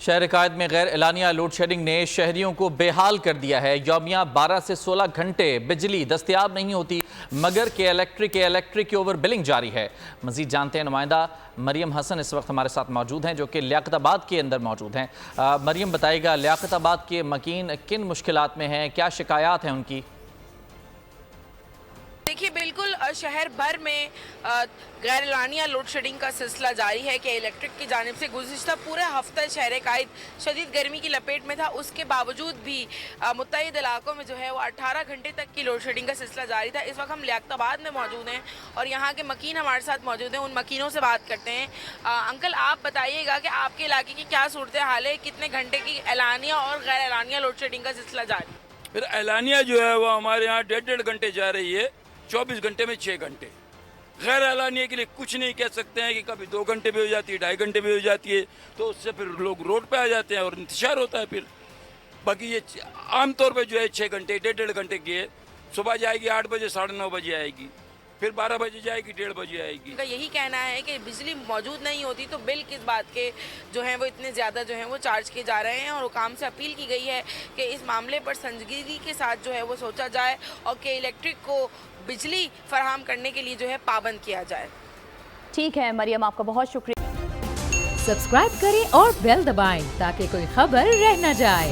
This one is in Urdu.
شہر قائد میں غیر اعلانیہ لوڈ شیڈنگ نے شہریوں کو بے حال کر دیا ہے۔ یومیہ 12 سے 16 گھنٹے بجلی دستیاب نہیں ہوتی مگر کے الیکٹرک کی اوور بلنگ جاری ہے۔ مزید جانتے ہیں، نمائندہ مریم حسن اس وقت ہمارے ساتھ موجود ہیں جو کہ لیاقت آباد کے اندر موجود ہیں۔ مریم بتائے گا، لیاقت آباد کے مکین کن مشکلات میں ہیں، کیا شکایات ہیں ان کی؟ دیکھیے، بالکل شہر بھر میں غیر اعلانیہ لوڈ شیڈنگ کا سلسلہ جاری ہے کہ الیکٹرک کی جانب سے گزشتہ پورے ہفتہ شہر قائد شدید گرمی کی لپیٹ میں تھا۔ اس کے باوجود بھی متعدد علاقوں میں جو ہے وہ 18 گھنٹے تک کی لوڈ شیڈنگ کا سلسلہ جاری تھا۔ اس وقت ہم لیاقت آباد میں موجود ہیں اور یہاں کے مکین ہمارے ساتھ موجود ہیں، ان مکینوں سے بات کرتے ہیں۔ انکل، آپ بتائیے گا کہ آپ کے علاقے کی کیا صورتحال ہے، کتنے گھنٹے کی اعلانیہ اور غیر اعلانیہ لوڈ شیڈنگ کا سلسلہ جاری ہے؟ پھر اعلانیہ جو ہے وہ ہمارے یہاں 1.5 گھنٹے جا رہی ہے، 24 گھنٹے میں 6 گھنٹے۔ غیر اعلانیہ کے لیے کچھ نہیں کہہ سکتے ہیں کہ کبھی 2 گھنٹے بھی ہو جاتی ہے، 2.5 گھنٹے بھی ہو جاتی ہے، تو اس سے پھر لوگ روڈ پہ آ جاتے ہیں اور انتشار ہوتا ہے۔ پھر باقی یہ عام طور پہ جو ہے 6 گھنٹے 1.5 گھنٹے کی ہے۔ صبح جائے گی 8 بجے، 9:30 بجے آئے گی، پھر 12 بجے جائے گی، 1:30 بجے آئے گی۔ یہی کہنا ہے کہ بجلی موجود نہیں ہوتی تو بل کس بات کے جو ہیں وہ اتنے زیادہ جو ہیں وہ چارج کیے جا رہے ہیں، اور حکام سے اپیل کی گئی ہے کہ اس معاملے پر سنجیدگی کے ساتھ جو ہے وہ سوچا جائے اور کہ الیکٹرک کو بجلی فراہم کرنے کے لیے جو ہے پابند کیا جائے۔ ٹھیک ہے مریم، آپ کا بہت شکریہ۔ سبسکرائب کریں اور بیل دبائیں تاکہ کوئی خبر رہ نہ جائے۔